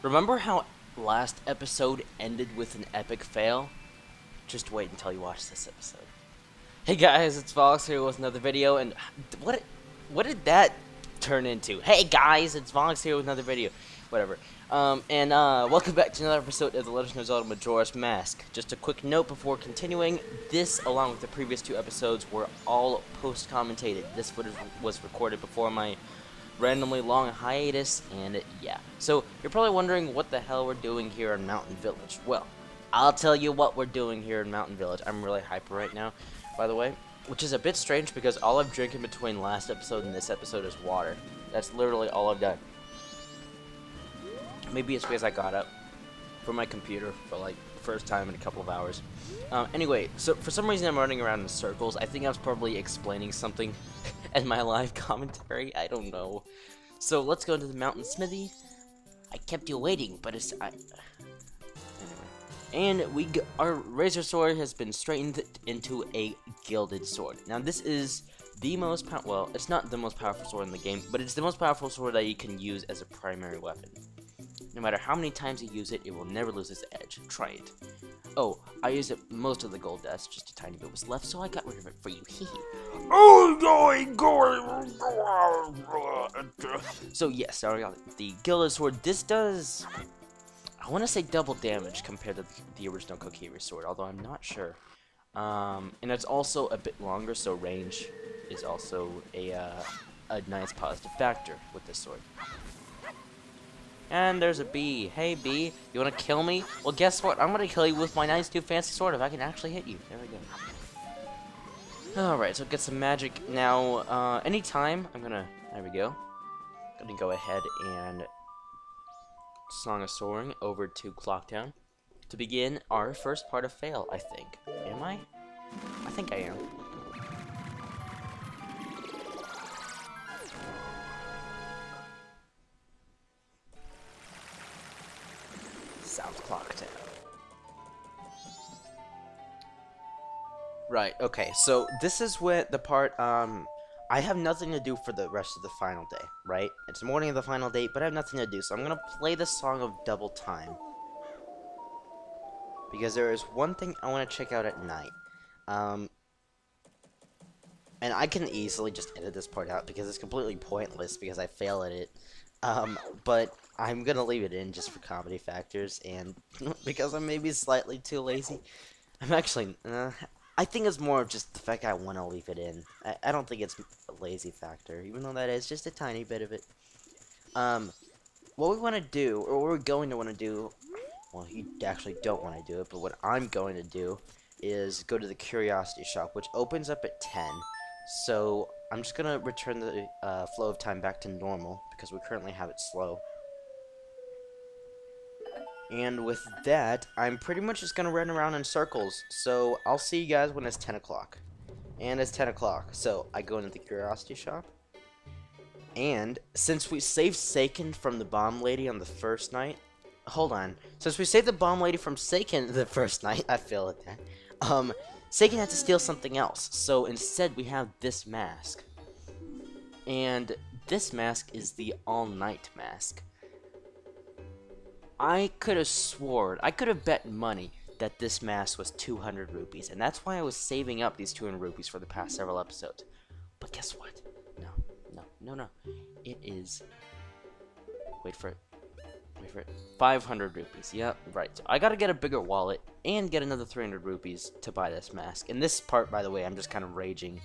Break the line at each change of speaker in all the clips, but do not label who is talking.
Remember how last episode ended with an epic fail? Just wait until you watch this episode. Hey guys, it's Vox here with another video, and what did that turn into? Hey guys, it's Vox here with another video. Whatever. Welcome back to another episode of The Legend of Zelda Majora's Mask. Just a quick note before continuing, this, along with the previous two episodes, were all post-commentated. This footage was recorded before my randomly long hiatus, and yeah. So, you're probably wondering what the hell we're doing here in Mountain Village. Well, I'll tell you what we're doing here in Mountain Village. I'm really hyper right now, by the way, which is a bit strange because all I've drinking between last episode and this episode is water. That's literally all I've done. Maybe it's because I got up from my computer for like the first time in a couple of hours. Anyway, so for some reason I'm running around in circles. I think I was probably explaining something in my live commentary. I don't know. So let's go to the mountain smithy. I kept you waiting, but anyway. And our razor sword has been straightened into a gilded sword. Now this is the most well, it's not the most powerful sword in the game, but it's the most powerful sword that you can use as a primary weapon. No matter how many times you use it, it will never lose its edge. Try it. Oh, I used it most of the gold dust, just a tiny bit was left, so I got rid of it for you. So yes, sorry, the Gilded Sword, this does, I want to say double damage compared to the original Kokiri Sword, although I'm not sure. And it's also a bit longer, so range is also a nice positive factor with this sword. And there's a bee. Hey, bee, you want to kill me? Well, guess what? I'm going to kill you with my nice new fancy sword if I can actually hit you. There we go. Alright, so get some magic. Now, anytime, there we go. Gonna go ahead and Song of Soaring over to Clocktown to begin our first part of Fail, I think. Am I? I think I am. South Clocktown. Right, okay, so this is where the part, I have nothing to do for the rest of the final day, right? It's the morning of the final day, but I have nothing to do, so I'm gonna play the Song of Double Time. Because there is one thing I want to check out at night. And I can easily just edit this part out because it's completely pointless because I fail at it. But I'm gonna leave it in just for comedy factors and because I'm maybe slightly too lazy. I'm actually, I think it's more of just the fact I want to leave it in. I don't think it's a lazy factor, even though that is just a tiny bit of it. What we want to do, or what we're going to want to do, well, you actually don't want to do it, but what I'm going to do is go to the Curiosity Shop, which opens up at 10. So I'm just gonna return the flow of time back to normal because we currently have it slow. And with that, I'm pretty much just gonna run around in circles. So I'll see you guys when it's 10 o'clock. And it's 10 o'clock, so I go into the Curiosity Shop. And since we saved Seiken from the bomb lady on the first night, hold on. Since we saved the bomb lady from Seiken the first night, I feel it there. Seiken had to steal something else, so instead we have this mask. And this mask is the all-night mask. I could have bet money that this mask was 200 rupees, and that's why I was saving up these 200 rupees for the past several episodes. But guess what? No. It is, wait for it. 500 rupees. Yep, right. So I gotta get a bigger wallet and get another 300 rupees to buy this mask. And this part, by the way, I'm just kind of raging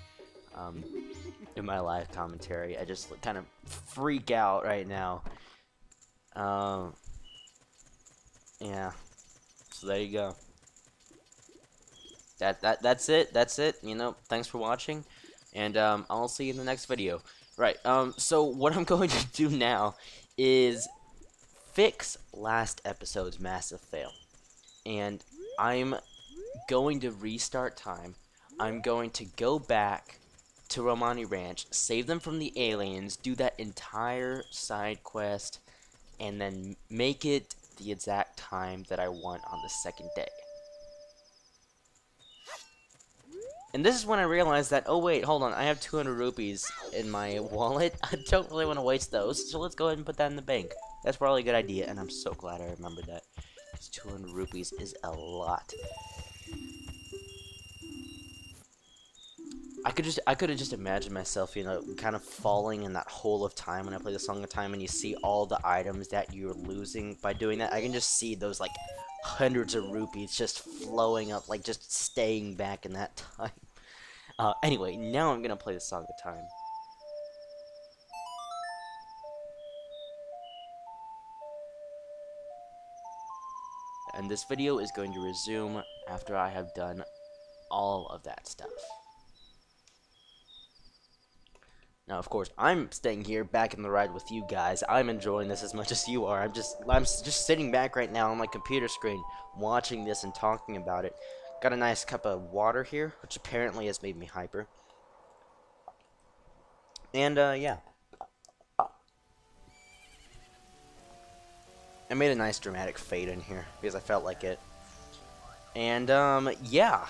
in my live commentary. I just kind of freak out right now. Yeah. So there you go. That's it. You know, thanks for watching, and I'll see you in the next video. Right. So what I'm going to do now is fix last episode's massive fail, and I'm going to restart time. I'm going to go back to Romani Ranch, save them from the aliens, do that entire side quest, and then make it the exact time that I want on the second day. And this is when I realized that, oh wait, hold on, I have 200 rupees in my wallet. I don't really want to waste those, so let's go ahead and put that in the bank. That's probably a good idea, and I'm so glad I remembered that. 200 rupees is a lot. I could have just imagined myself, you know, kind of falling in that hole of time when I play the Song of Time, and you see all the items that you're losing by doing that. I can just see those like hundreds of rupees just flowing up, like just staying back in that time. Anyway, now I'm gonna play the Song of Time. And this video is going to resume after I have done all of that stuff. Now, of course, I'm staying here back in the ride with you guys. I'm enjoying this as much as you are. I'm just sitting back right now on my computer screen, watching this and talking about it. Got a nice cup of water here, which apparently has made me hyper. And, yeah. I made a nice dramatic fade in here, because I felt like it. And, yeah.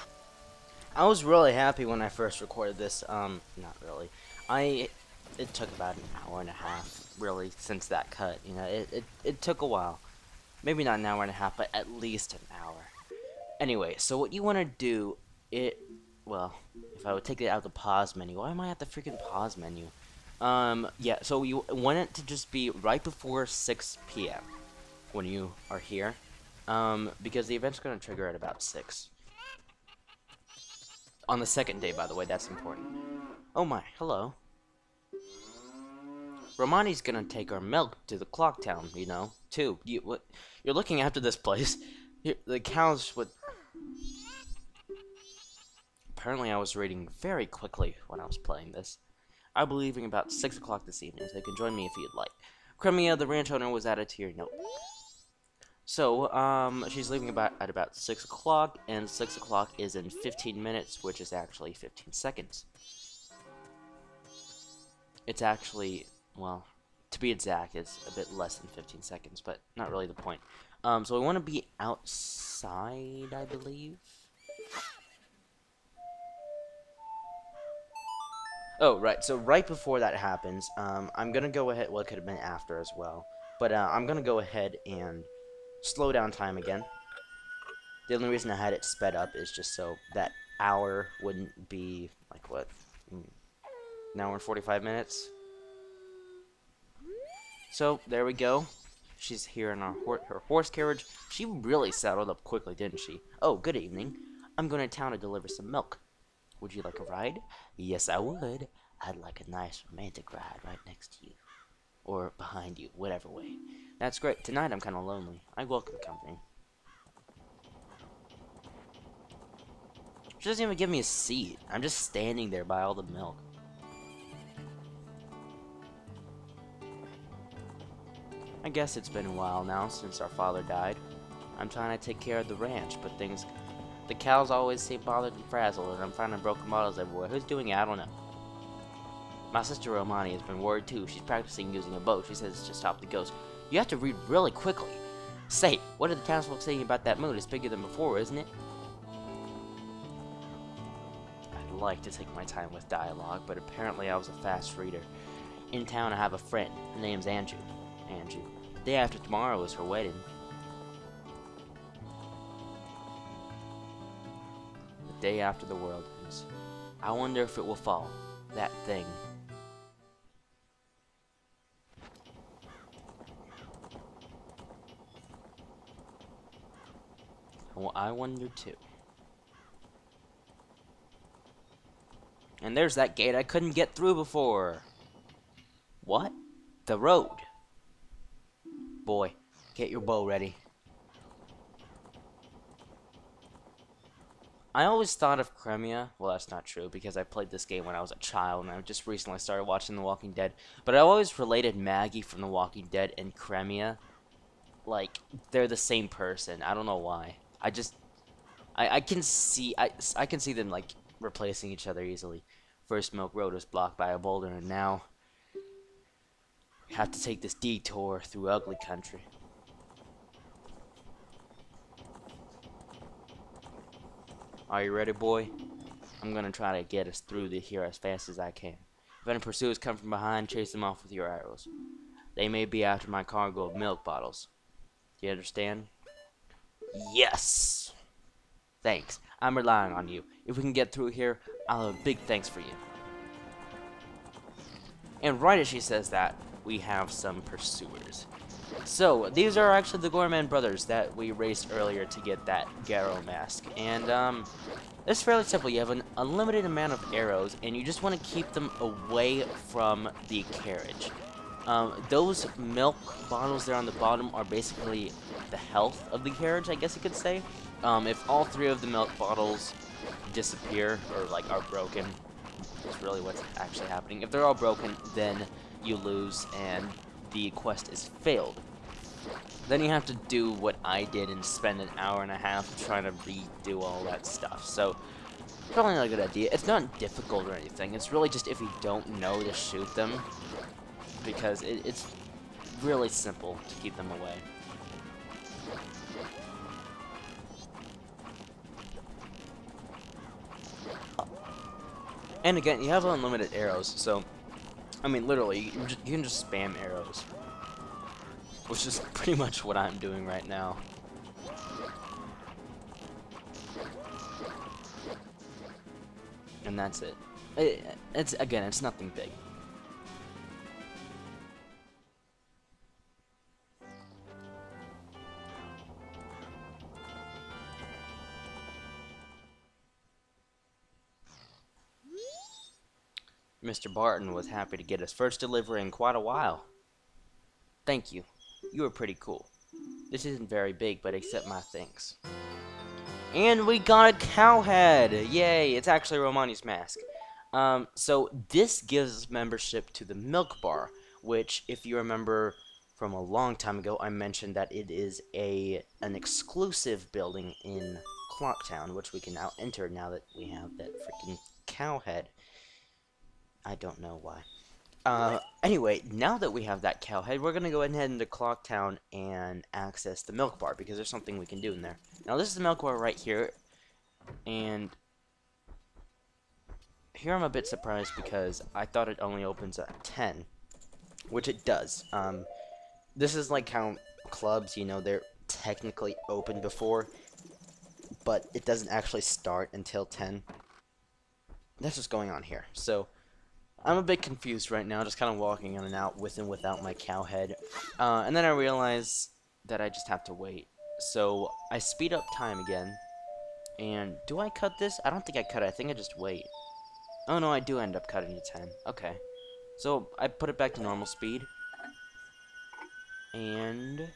I was really happy when I first recorded this, not really. It took about an hour and a half, really, since that cut, you know, it took a while. Maybe not an hour and a half, but at least an hour. Anyway, so what you want to do, well, if I would take it out of the pause menu, why am I at the freaking pause menu? Yeah, so you want it to just be right before 6 p.m. when you are here, because the event's going to trigger at about 6. On the second day, by the way, that's important. Oh my, hello. Romani's gonna take our milk to the clock town, you know, too. You're looking after this place. The cows would... Apparently I was reading very quickly when I was playing this. I'll be leaving about 6 o'clock this evening, so you can join me if you'd like. Cremia, the ranch owner, was added to your note. So, she's leaving at about 6 o'clock, and 6 o'clock is in 15 minutes, which is actually 15 seconds. It's actually, well, to be exact, it's a bit less than 15 seconds, but not really the point. So we want to be outside, I believe. Oh, right, so right before that happens, I'm gonna go ahead, well, it could have been after as well, but I'm gonna go ahead and slow down time again. The only reason I had it sped up is just so that hour wouldn't be, like, what, an hour and 45 minutes? So, there we go. She's here in her horse carriage. She really saddled up quickly, didn't she? Oh, good evening. I'm going to town to deliver some milk. Would you like a ride? Yes, I would. I'd like a nice romantic ride right next to you. Or behind you, whatever way. That's great. Tonight I'm kind of lonely. I welcome company. She doesn't even give me a seat. I'm just standing there by all the milk. I guess it's been a while now since our father died. I'm trying to take care of the ranch, but the cows always seem bothered and frazzled, and I'm finding broken bottles everywhere. Who's doing it? I don't know. My sister Romani has been worried too. She's practicing using a bow. She says it's to stop the ghosts. You have to read really quickly. Say, what are the townsfolk saying about that moon? It's bigger than before, isn't it? I'd like to take my time with dialogue, but apparently I was a fast reader. In town I have a friend. Her name's Andrew. The day after tomorrow is her wedding. The day after the world ends. I wonder if it will fall. That thing. Well, I wonder too. And there's that gate I couldn't get through before. What? The road. Boy, get your bow ready. I always thought of Cremia, well that's not true because I played this game when I was a child and I just recently started watching The Walking Dead, but I always related Maggie from The Walking Dead and Cremia, like, they're the same person. I don't know why. I can see them, like, replacing each other easily. First Milk Road was blocked by a boulder, and now we have to take this detour through ugly country. Are you ready, boy? I'm gonna try to get us through here as fast as I can. If any pursuers come from behind, chase them off with your arrows. They may be after my cargo of milk bottles. Do you understand? Yes! Thanks. I'm relying on you. If we can get through here, I'll have a big thanks for you. And right as she says that, we have some pursuers. So, these are actually the Gorman brothers that we raced earlier to get that Garrow mask. And, it's fairly simple. You have an unlimited amount of arrows, and you just want to keep them away from the carriage. Those milk bottles there on the bottom are basically the health of the carriage, I guess you could say. If all 3 of the milk bottles disappear, or, like, are broken, that's really what's actually happening. If they're all broken, then you lose, and the quest is failed. Then you have to do what I did and spend an hour and a half trying to redo all that stuff. So, probably not a good idea. It's not difficult or anything. It's really just if you don't know to shoot them, because it's really simple to keep them away. And again, you have unlimited arrows, so, I mean, literally, you can just spam arrows. Which is pretty much what I'm doing right now. And that's it. It's nothing big. Mr. Barton was happy to get his first delivery in quite a while. Thank you. You were pretty cool. This isn't very big, but accept my thanks. And we got a cow head! Yay! It's actually Romani's mask. So this gives membership to the milk bar, which, if you remember from a long time ago, I mentioned that it is an exclusive building in Clocktown, which we can now enter now that we have that freaking cow head. I don't know why. Anyway, now that we have that cow head, we're gonna go ahead into Clocktown and access the milk bar, because there's something we can do in there. Now, this is the milk bar right here, and here I'm a bit surprised because I thought it only opens at 10, which it does. This is like how clubs, you know, they're technically open before, but it doesn't actually start until 10. That's what's going on here. So, I'm a bit confused right now, just kind of walking in and out with and without my cow head. And then I realize that I just have to wait. So I speed up time again. And do I cut this? I don't think I cut it. I think I just wait. Oh no, I do end up cutting to 10. Okay. So I put it back to normal speed. And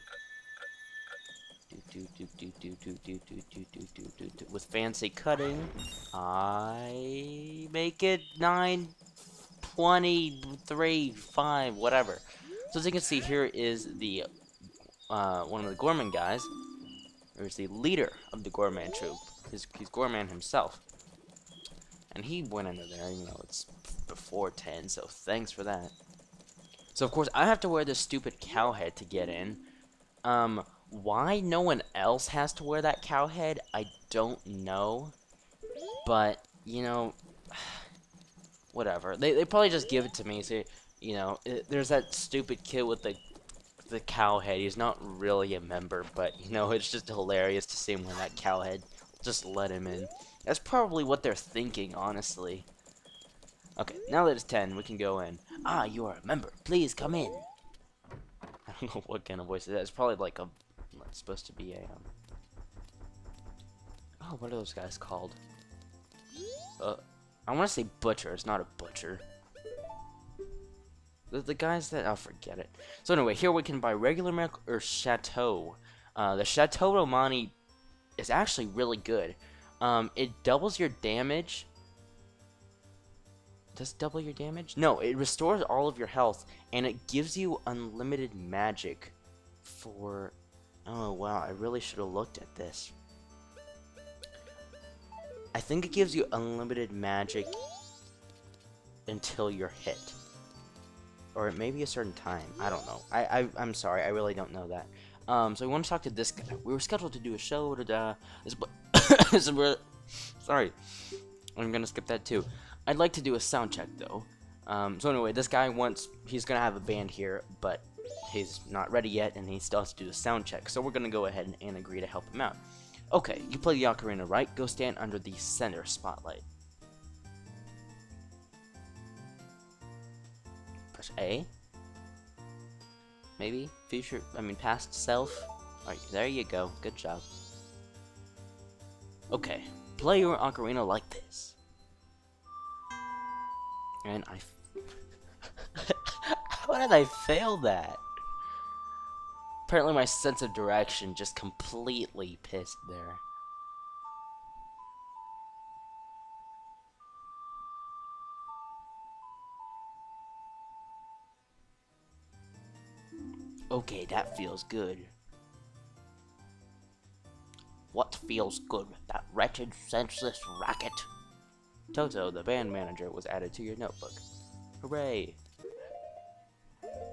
with fancy cutting, I make it 9:23, 5, whatever. So as you can see, here is the one of the Gorman guys. There's the leader of the Gorman troop. He's Gorman himself, and he went into there. You know, it's before 10, so thanks for that. So of course I have to wear this stupid cow head to get in. Why no one else has to wear that cow head, I don't know. But you know, whatever. They probably just give it to me. So, you know, there's that stupid kid with the cow head. He's not really a member, but, you know, it's just hilarious to see him wear that cow head. Just let him in. That's probably what they're thinking, honestly. Okay, now that it's 10, we can go in. Ah, you are a member. Please come in. I don't know what kind of voice it is. It's probably like a... It's supposed to be a... Oh, what are those guys called? I want to say butcher. It's not a butcher. The guys that... I'll forget it. So anyway, here we can buy regular milk or Chateau. The Chateau Romani is actually really good. It doubles your damage. Does it double your damage? No, it restores all of your health, and it gives you unlimited magic for... Oh, wow, I really should have looked at this. I think it gives you unlimited magic until you're hit. Or it may be a certain time. I don't know. I'm sorry, I really don't know that. So we want to talk to this guy. We were scheduled to do a show, sorry. I'm gonna skip that too. I'd like to do a sound check though. So anyway, this guy he's gonna have a band here, but he's not ready yet, and he still has to do the sound check. So we're gonna go ahead and agree to help him out. Okay, you play the ocarina, right? Go stand under the center spotlight. Press A. Maybe future. I mean, past self. Alright, there you go. Good job. Okay, play your ocarina like this. And how did I fail that? Apparently my sense of direction just completely pissed there. Okay, that feels good. What feels good? That wretched, senseless racket. Toto, the band manager, was added to your notebook. Hooray!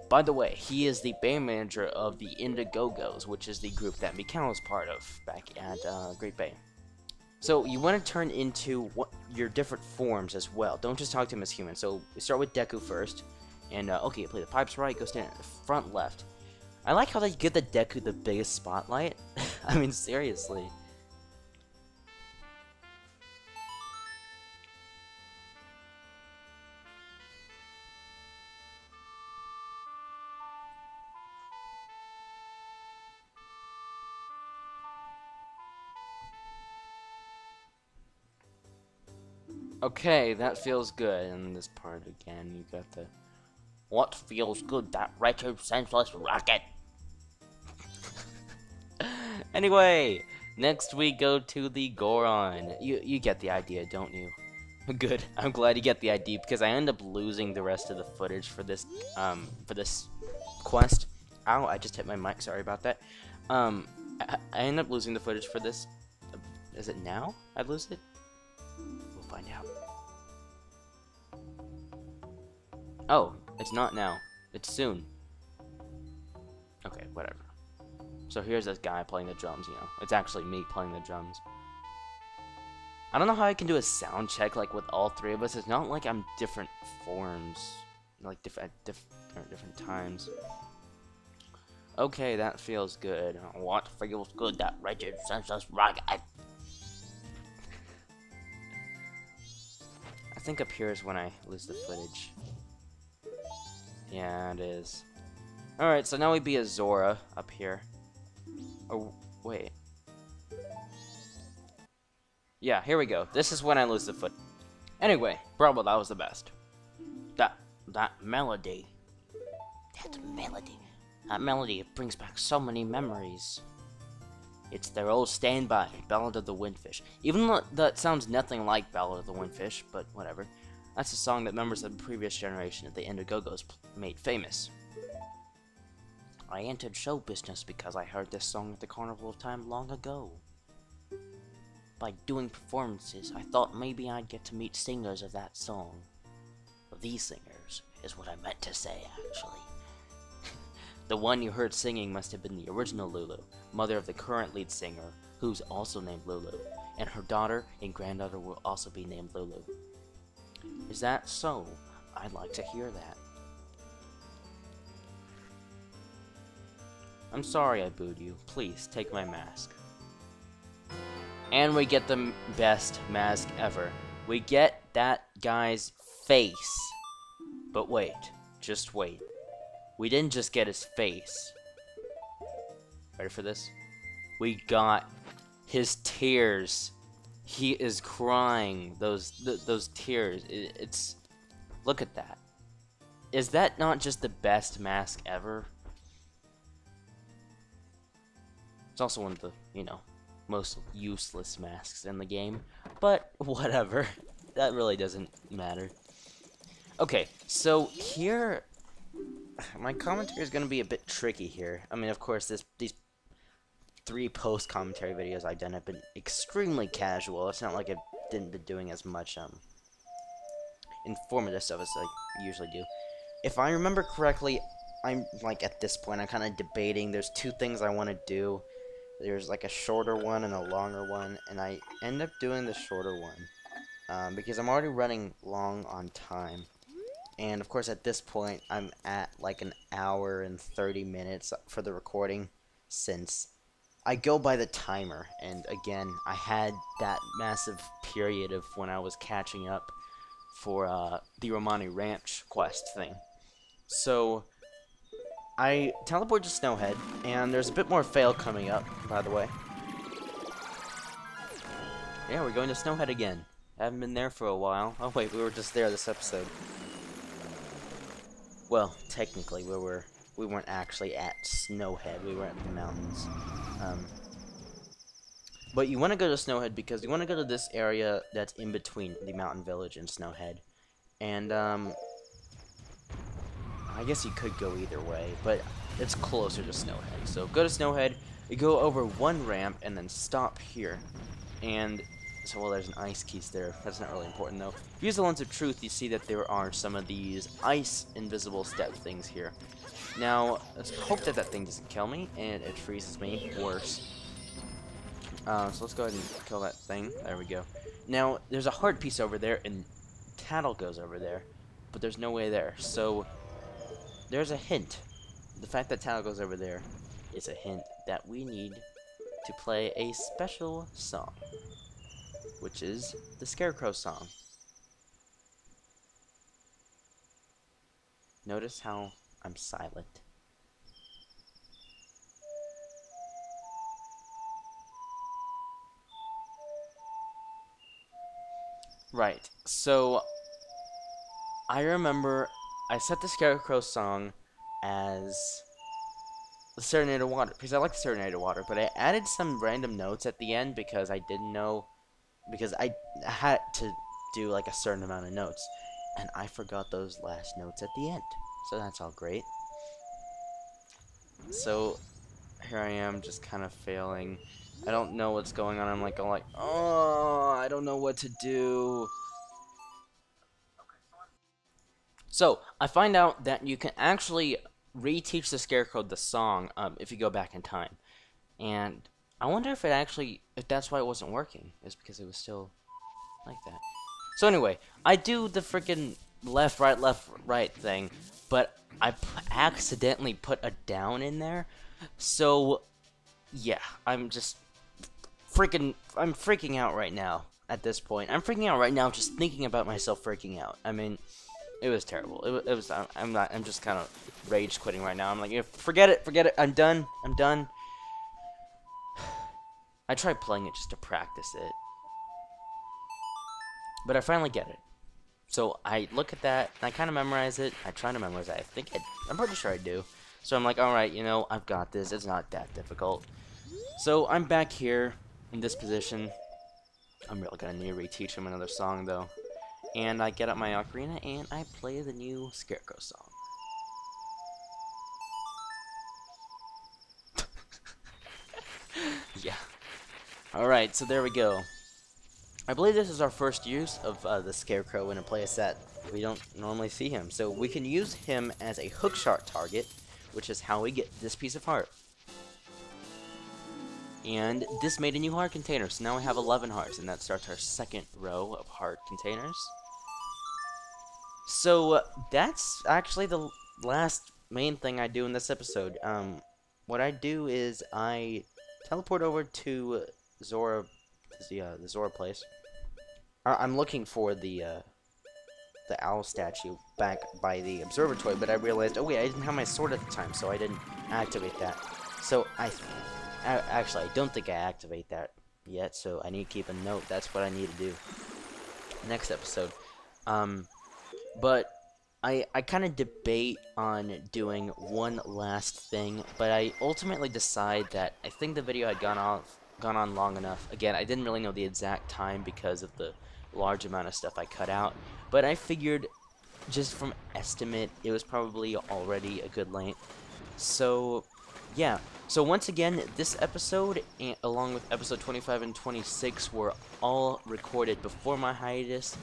By the way, he is the band manager of the Indiegogo's, which is the group that Mikhail was part of back at Great Bay. So you want to turn into your different forms as well. Don't just talk to him as human. So we start with Deku first, and okay, play the pipes right. Go stand at the front left. I like how they give the Deku the biggest spotlight. I mean, seriously. Okay, that feels good. And this part again, you got the... What feels good? That wretched, senseless racket. Anyway, next we go to the Goron. You get the idea, don't you? Good. I'm glad you get the idea because I end up losing the rest of the footage for this quest. Ow! I just hit my mic. Sorry about that. I end up losing the footage for this. Is it now? I lose it. We'll find out. Oh, it's not now. It's soon. Okay, whatever. So here's this guy playing the drums, you know. It's actually me playing the drums. I don't know how I can do a sound check like with all three of us. It's not like I'm different forms, like at different times. Okay, that feels good. What feels good? That wretched, senseless racket. I think up here is when I lose the footage. Yeah, it is. Alright, so now we be a Zora up here. Oh, wait. Yeah, here we go. This is when I lose the foot. Anyway, Bravo, that was the best. That melody. That melody, it brings back so many memories. It's their old standby, Ballad of the Windfish. Even though that sounds nothing like Ballad of the Windfish, but whatever. That's a song that members of the previous generation of the Indiegogos made famous. I entered show business because I heard this song at the Carnival of Time long ago. By doing performances, I thought maybe I'd get to meet singers of that song. Well, these singers is what I meant to say, actually. The one you heard singing must have been the original Lulu, mother of the current lead singer, who's also named Lulu, and her daughter and granddaughter will also be named Lulu. Is that so? I'd like to hear that. I'm sorry I booed you. Please, take my mask. And we get the best mask ever. We get that guy's face. But wait, just wait. We didn't just get his face. Ready for this? We got his tears. He is crying. Those tears. It's... Look at that. Is that not just the best mask ever? It's also one of the, you know, most useless masks in the game. But whatever. That really doesn't matter. Okay, so here... My commentary is going to be a bit tricky here. I mean, of course, these 3 post-commentary videos I've done have been extremely casual. It's not like I didn't be doing as much informative stuff as I usually do. If I remember correctly, I'm, like, at this point, I'm kind of debating. There's 2 things I want to do. There's, like, a shorter one and a longer one, and I end up doing the shorter one. Because I'm already running long on time. And of course, at this point, I'm at like an hour and 30 minutes for the recording, since I go by the timer. And again, I had that massive period of when I was catching up for the Romani Ranch quest thing. So I teleport to Snowhead, and there's a bit more fail coming up, by the way. Yeah, we're going to Snowhead again. Haven't been there for a while. Oh wait, we were just there this episode. Well, technically, we weren't actually at Snowhead. We were at the mountains. But you want to go to Snowhead because you want to go to this area that's in between the mountain village and Snowhead. And I guess you could go either way, but it's closer to Snowhead. So go to Snowhead, you go over one ramp, and then stop here. And so, well, there's an ice keys there. That's not really important, though. If you use the Lens of Truth, you see that there are some of these ice invisible step things here. Now, let's hope that that thing doesn't kill me, and it freezes me worse. So let's go ahead and kill that thing. There we go. Now, there's a heart piece over there, and Tattle goes over there, but there's no way there. So there's a hint. The fact that Tattle goes over there is a hint that we need to play a special song, which is the Scarecrow song. Notice how I'm silent. Right, so I remember I set the Scarecrow song as the Serenade of Water, because I like the Serenade of Water, but I added some random notes at the end because I didn't know, because I had to do like a certain amount of notes, and I forgot those last notes at the end, so that's all great. So here I am, just kind of failing. I don't know what's going on. I'm like, oh, I don't know what to do. So I find out that you can actually reteach the Scarecrow the song if you go back in time, and I wonder if that's why it wasn't working. Is because it was still like that. So anyway, I do the freaking left, right thing, but I accidentally put a down in there. So yeah, I'm freaking out right now at this point. I'm freaking out right now just thinking about myself freaking out. I mean, it was terrible. It was. I'm just kind of rage quitting right now. I'm like, forget it. I'm done. I tried playing it just to practice it, but I finally get it. So I look at that, and I kind of memorize it. I try to memorize it. I'm pretty sure I do. So I'm like, alright, I've got this. It's not that difficult. So I'm back here in this position. I'm really gonna need to reteach him another song, though. And I get out my ocarina, and I play the new Scarecrow song. Yeah. Alright, so there we go. I believe this is our first use of the Scarecrow in a place that we don't normally see him. So we can use him as a hookshot target, which is how we get this piece of heart. And this made a new heart container, so now we have 11 hearts, and that starts our second row of heart containers. So that's actually the last main thing I do in this episode. What I do is I teleport over to Zora, the Zora place. I'm looking for the owl statue back by the observatory, but I realized, oh wait, I didn't have my sword at the time, so I didn't activate that. So actually, I don't think I activate that yet, so I need to keep a note. That's what I need to do next episode. But I kind of debate on doing one last thing, but I ultimately decide that I think the video had gone on long enough. Again, I didn't really know the exact time because of the large amount of stuff I cut out, but I figured just from estimate it was probably already a good length. So yeah, so once again, this episode along with episode 25 and 26 were all recorded before my hiatus,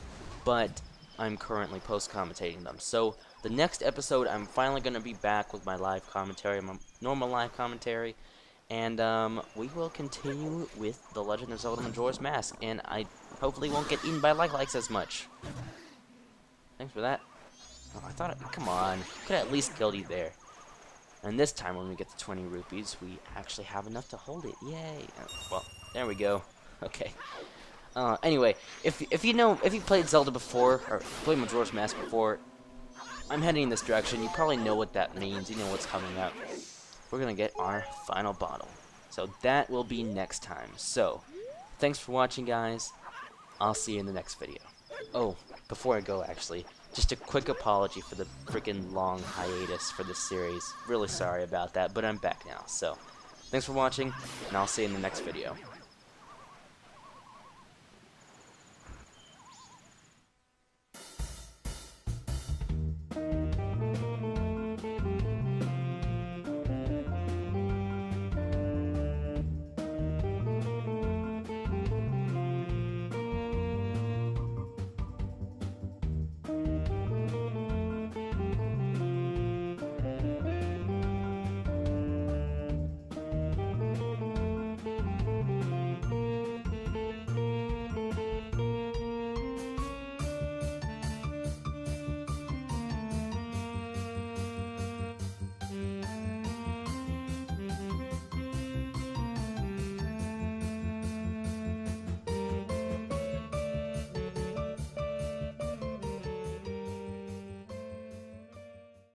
but I'm currently post-commentating them. So the next episode, I'm finally going to be back with my live commentary, my normal live commentary, and we will continue with The Legend of Zelda Majora's Mask, and I hopefully won't get eaten by likes as much. Thanks for that. Oh, I thought, come on, could have at least killed you there. And this time, when we get to 20 rupees, we actually have enough to hold it. Yay! Well, there we go. Okay. Anyway, if you played Zelda before or played Majora's Mask before, I'm heading in this direction. You probably know what that means. You know what's coming up. We're gonna get our final bottle. So that will be next time. So, thanks for watching, guys. I'll see you in the next video. Oh, before I go, actually, just a quick apology for the freaking long hiatus for this series. Really sorry about that, but I'm back now. So, thanks for watching, and I'll see you in the next video.